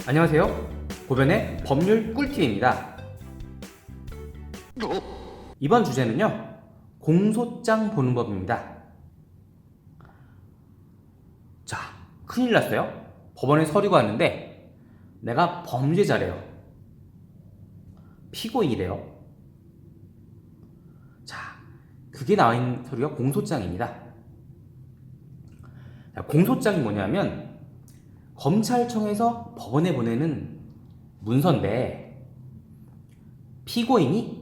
안녕하세요. 고변의 법률 꿀팁입니다. 이번 주제는요, 공소장 보는 법입니다. 자, 큰일 났어요. 법원에 서류가 왔는데 내가 범죄자래요. 피고인이래요. 자, 그게 나와 있는 서류가 공소장입니다. 자, 공소장이 뭐냐면 검찰청에서 법원에 보내는 문서인데 피고인이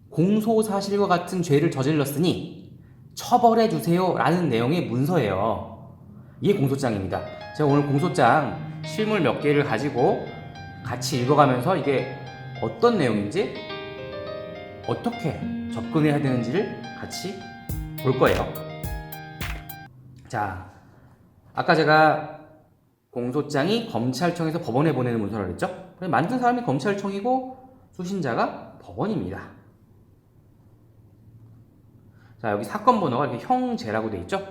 공소사실과 같은 죄를 저질렀으니 처벌해주세요 라는 내용의 문서예요. 이게 공소장입니다. 제가 오늘 공소장 실물 몇 개를 가지고 같이 읽어가면서 이게 어떤 내용인지 어떻게 접근해야 되는지를 같이 볼 거예요. 자, 아까 제가 공소장이 검찰청에서 법원에 보내는 문서라고 했죠? 만든 사람이 검찰청이고 수신자가 법원입니다. 자, 여기 사건 번호가 이렇게 형제라고 되어 있죠?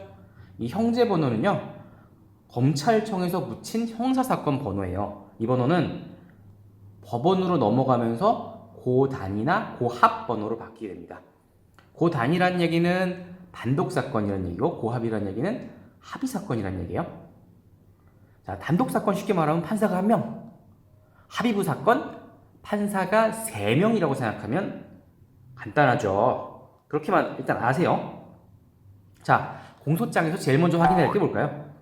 이 형제 번호는요, 검찰청에서 붙인 형사사건 번호예요. 이 번호는 법원으로 넘어가면서 고단위나 고합 번호로 바뀌게 됩니다. 고단위라는 얘기는 단독사건이라는 얘기고 고합이라는 얘기는 합의사건이라는 얘기예요. 자, 단독사건 쉽게 말하면 판사가 1명, 합의부 사건 판사가 3명이라고 생각하면 간단하죠. 그렇게만 일단 아세요. 자, 공소장에서 제일 먼저 확인해야 할 게 뭘까요?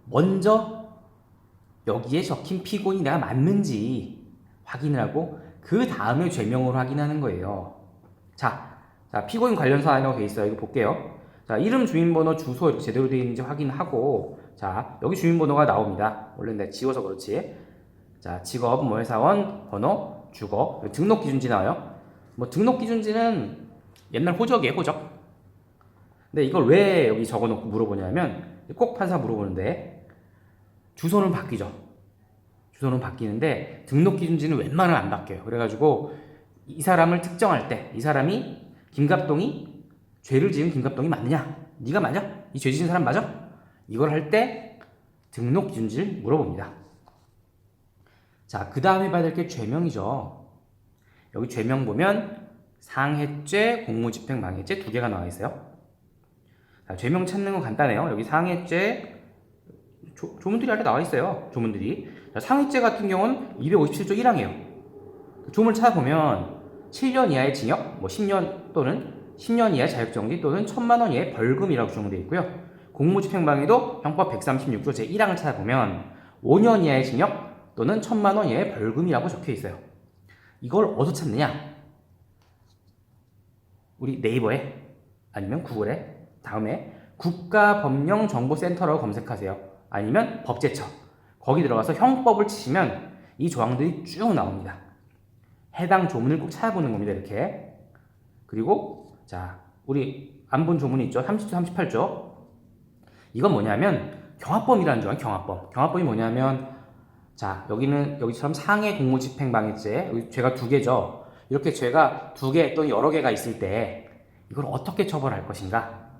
먼저 여기에 적힌 피고인이 내가 맞는지 확인을 하고 그 다음에 죄명을 확인하는 거예요. 자, 피고인 관련 사항이라고 되어 있어요. 이거 볼게요. 자, 이름, 주민번호, 주소 이렇게 제대로 되어 있는지 확인하고, 자, 여기 주민번호가 나옵니다. 원래 내가 지워서 그렇지. 자, 직업, 회사원, 번호, 주거, 등록기준지 나와요. 등록기준지는 옛날 호적이에요, 호적. 근데 이걸 왜 여기 적어놓고 물어보냐면, 꼭 판사 물어보는데, 주소는 바뀌죠. 주소는 바뀌는데, 등록기준지는 웬만하면 안 바뀌어요. 그래가지고, 이 사람을 특정할 때, 이 사람이 김갑동이 죄를 지은 김갑동이 맞느냐? 네가 맞아? 이 죄 지은 사람 맞아? 이걸 할 때 등록기준지를 물어봅니다. 자, 그 다음에 봐야 될 게 죄명이죠. 여기 죄명 보면 상해죄, 공무집행방해죄 2개가 나와 있어요. 자, 죄명 찾는 건 간단해요. 여기 상해죄 조문들이 아래 나와 있어요. 조문들이. 자, 상해죄 같은 경우는 257조 1항이에요. 조문을 찾아보면 7년 이하의 징역, 10년 또는 10년 이하의 자격정지 또는 1,000만 원 이하의 벌금이라고 규정되어 있고요. 공무집행방해도 형법 136조 제1항을 찾아보면 5년 이하의 징역 또는 1,000만 원 이하의 벌금이라고 적혀 있어요. 이걸 어디서 찾느냐? 우리 네이버에 아니면 구글에 다음에 국가법령정보센터라고 검색하세요. 아니면 법제처. 거기 들어가서 형법을 치시면 이 조항들이 쭉 나옵니다. 해당 조문을 꼭 찾아보는 겁니다. 이렇게. 그리고 자, 우리 안 본 조문이 있죠. 30조, 38조. 이건 뭐냐면 경합범이라는 조항, 경합범. 경합범이 뭐냐면 자, 여기는 여기처럼 상해 공무집행방해죄, 여기 죄가 2개죠. 이렇게 죄가 2개 또는 여러 개가 있을 때 이걸 어떻게 처벌할 것인가?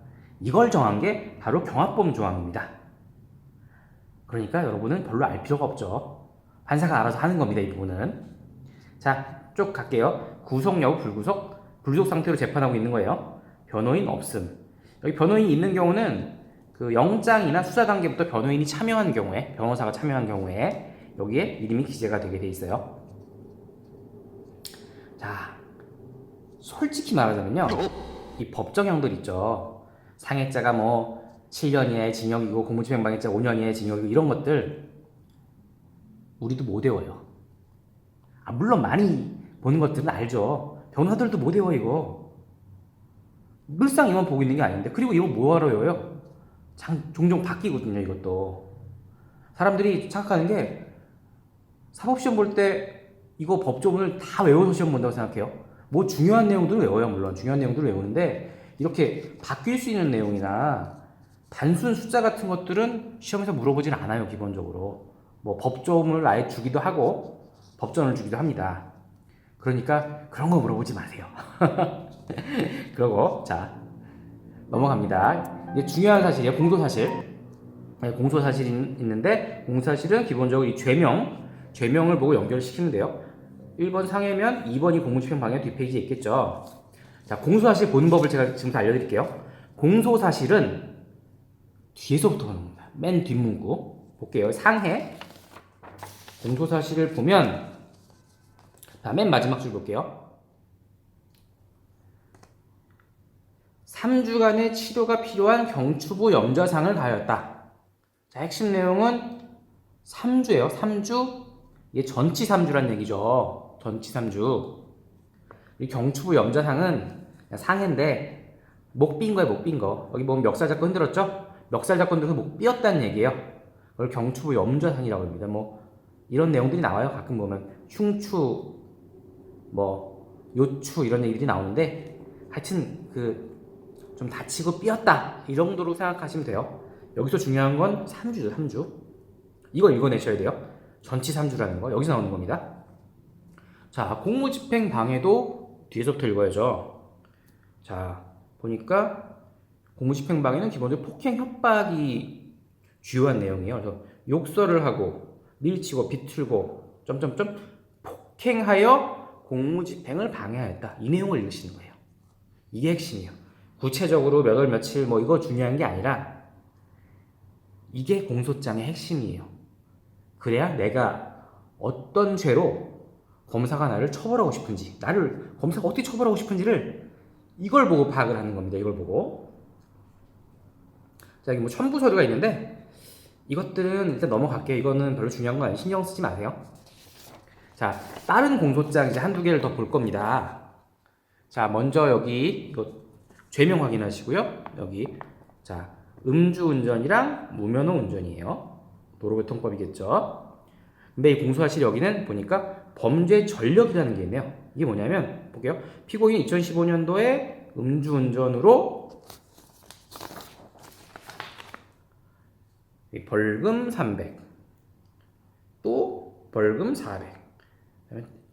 이걸 정한 게 바로 경합범 조항입니다. 그러니까 여러분은 별로 알 필요가 없죠. 판사가 알아서 하는 겁니다. 이 부분은. 자, 쭉 갈게요. 구속 여부 불구속. 불구속 상태로 재판하고 있는 거예요. 변호인 없음. 여기 변호인이 있는 경우는 그 영장이나 수사 단계부터 변호인이 참여한 경우에, 변호사가 참여한 경우에 여기에 이름이 기재가 되게 돼 있어요. 자, 솔직히 말하자면요, 이 법정형들 있죠. 상해죄가 7년 이하의 징역이고 공무집행방해죄 5년 이하의 징역이고 이런 것들 우리도 못 외워요. 물론 많이 보는 것들은 알죠. 변호사들도 못 외워 이거. 늘상 이만 보고 있는 게 아닌데. 그리고 이거 뭐하러 외워요? 종종 바뀌거든요. 이것도 사람들이 착각하는 게 사법시험 볼 때 이거 법조문을 다 외워서 시험 본다고 생각해요. 중요한 내용들을 외워요. 물론 중요한 내용들을 외우는데 이렇게 바뀔 수 있는 내용이나 단순 숫자 같은 것들은 시험에서 물어보진 않아요. 기본적으로 법조문을 아예 주기도 하고 법전을 주기도 합니다. 그러니까 그런 거 물어보지 마세요. 그러고 자, 넘어갑니다. 이게 중요한 사실이에요. 공소사실. 공소사실이 있는데 공소사실은 기본적으로 이 죄명을 보고 연결시키면 돼요. 1번 상해면 2번이 공무집행 방해 뒷페이지에 있겠죠. 자, 공소사실 보는 법을 제가 지금부터 알려드릴게요. 공소사실은 뒤에서부터 가는 겁니다. 맨 뒷문구 볼게요. 상해 공소사실을 보면 맨 마지막 줄 볼게요. 3주간의 치료가 필요한 경추부 염좌상을 가하였다. 자, 핵심 내용은 3주예요. 3주. 이게 전치 3주란 얘기죠. 전치 3주. 이 경추부 염좌상은 상해인데 목 삔 거예요. 목 삔 거. 여기 보면 멱살 잡고 흔들었죠? 멱살 잡고 흔들어서 목 삐었다는 얘기예요. 그걸 경추부 염좌상이라고 합니다. 뭐 이런 내용들이 나와요. 가끔 보면 흉추, 뭐 요추 이런 얘기들이 나오는데 하여튼 좀 다치고 삐었다 이 정도로 생각하시면 돼요. 여기서 중요한 건 3주죠. 3주. 이걸 읽어내셔야 돼요. 전치 3주라는 거 여기서 나오는 겁니다. 자, 공무집행 방해도 뒤에서부터 읽어야죠. 자, 보니까 공무집행 방해는 기본적으로 폭행 협박이 주요한 내용이에요. 그래서 욕설을 하고 밀치고 비틀고 점점점 폭행하여 공무집행을 방해하였다. 이 내용을 읽으시는 거예요. 이게 핵심이에요. 구체적으로 몇 월 며칠 뭐 이거 중요한 게 아니라 이게 공소장의 핵심이에요. 그래야 내가 어떤 죄로 검사가 나를 처벌하고 싶은지, 나를 검사가 어떻게 처벌하고 싶은지를 이걸 보고 파악을 하는 겁니다. 이걸 보고. 자, 여기 뭐 첨부 서류가 있는데 이것들은 일단 넘어갈게요. 이거는 별로 중요한 거 아니에요. 신경 쓰지 마세요. 자, 다른 공소장 이제 한두 개를 더 볼 겁니다. 자, 먼저 여기 이거 죄명 확인하시고요. 여기 자, 음주운전이랑 무면허 운전이에요. 도로교통법이겠죠. 근데 이 공소사실 여기는 보니까 범죄 전력이라는 게 있네요. 이게 뭐냐면 볼게요. 피고인 2015년도에 음주운전으로 벌금 300, 또 벌금 400.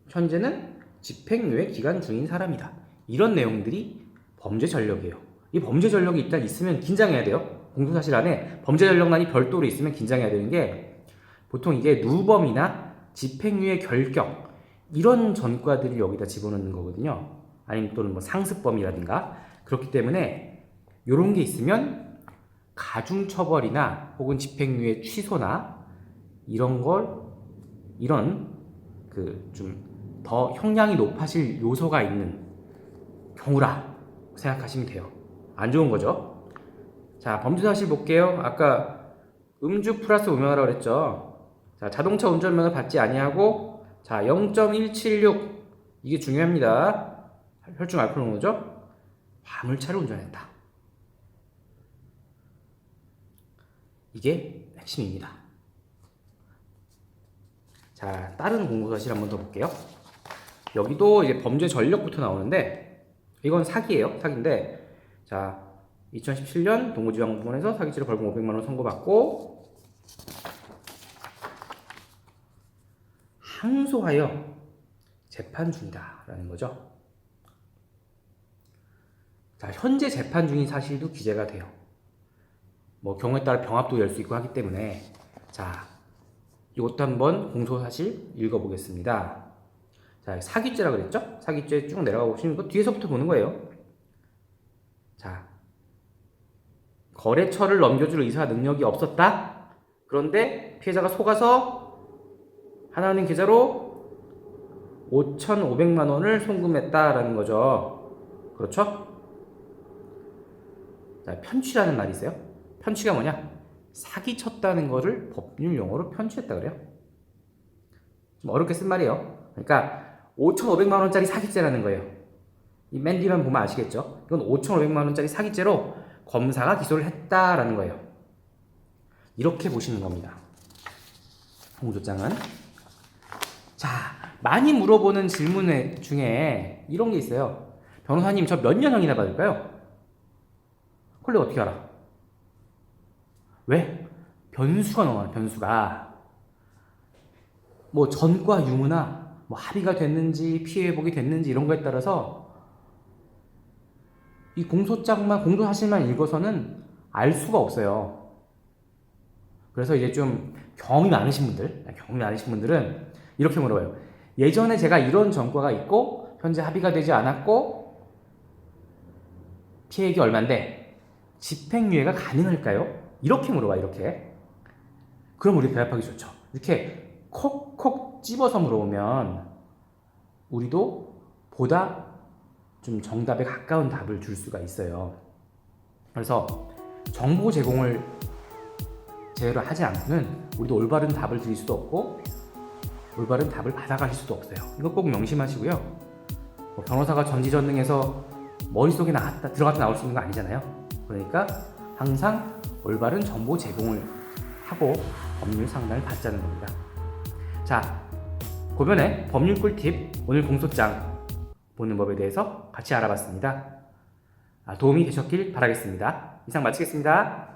현재는 집행유예 기간 중인 사람이다. 이런 내용들이 범죄 전력이에요. 이 범죄 전력이 일단 있으면 긴장해야 돼요. 공소사실 안에 범죄 전력란이 별도로 있으면 긴장해야 되는 게 보통 이게 누범이나 집행유예 결격 이런 전과들을 여기다 집어넣는 거거든요. 아니면 또는 뭐 상습범이라든가 그렇기 때문에 이런 게 있으면 가중처벌이나 혹은 집행유예 취소나 이런 좀 더 형량이 높아질 요소가 있는 경우라 생각하시면 돼요. 안 좋은 거죠. 자, 범죄사실 볼게요. 아까 음주 플러스 무면허라고 그랬죠. 자, 자동차 운전면허 받지 아니하고 자, 0.176 이게 중요합니다. 혈중 알코올 농도죠. 화물차를 운전했다. 이게 핵심입니다. 자, 다른 공소사실 한번 더 볼게요. 여기도 이제 범죄 전력부터 나오는데 이건 사기예요. 사기인데 자, 2017년 동부지방법원에서 사기죄로 벌금 500만 원 선고받고 항소하여 재판 중이다라는 거죠. 자, 현재 재판 중인 사실도 기재가 돼요. 뭐 경우에 따라 병합도 열 수 있고 하기 때문에 자, 이것도 한번 공소사실 읽어보겠습니다. 자, 사기죄라 그랬죠? 사기죄 쭉 내려가 보시면 이거 뒤에서부터 보는 거예요. 자, 거래처를 넘겨줄 의사 능력이 없었다. 그런데 피해자가 속아서 하나은행 계좌로 5,500만 원을 송금했다라는 거죠. 그렇죠? 자, 편취라는 말이 있어요. 편취가 뭐냐? 사기쳤다는 거를 법률 용어로 편취했다 그래요. 좀 어렵게 쓴 말이에요. 그러니까 5,500만 원짜리 사기죄라는 거예요. 이 맨 뒤만 보면 아시겠죠? 이건 5,500만 원짜리 사기죄로 검사가 기소를 했다라는 거예요. 이렇게 보시는 겁니다. 공소장은. 자, 많이 물어보는 질문 중에 이런 게 있어요. 변호사님, 저 몇 년형이나 받을까요? 그걸 내가 어떻게 알아? 왜? 변수가 너무 많아, 변수가. 뭐 전과 유무나 뭐 합의가 됐는지 피해 회복이 됐는지 이런 거에 따라서 이 공소장만 공소사실만 읽어서는 알 수가 없어요. 그래서 이제 좀 경험이 많으신 분들은 이렇게 물어봐요. 예전에 제가 이런 전과가 있고 현재 합의가 되지 않았고 피해액이 얼마인데 집행유예가 가능할까요? 이렇게 물어봐. 이렇게. 그럼 우리 대답하기 좋죠. 이렇게 콕콕 집어서 물어보면 우리도 보다 좀 정답에 가까운 답을 줄 수가 있어요. 그래서 정보 제공을 제대로 하지 않고는 우리도 올바른 답을 드릴 수도 없고 올바른 답을 받아가실 수도 없어요. 이거 꼭 명심하시고요. 뭐 변호사가 전지전능해서 머릿속에 들어갔다 나올 수 있는 거 아니잖아요. 그러니까 항상 올바른 정보 제공을 하고 법률 상담을 받자는 겁니다. 자, 고변의 법률 꿀팁 오늘 공소장 보는 법에 대해서 같이 알아봤습니다. 도움이 되셨길 바라겠습니다. 이상 마치겠습니다.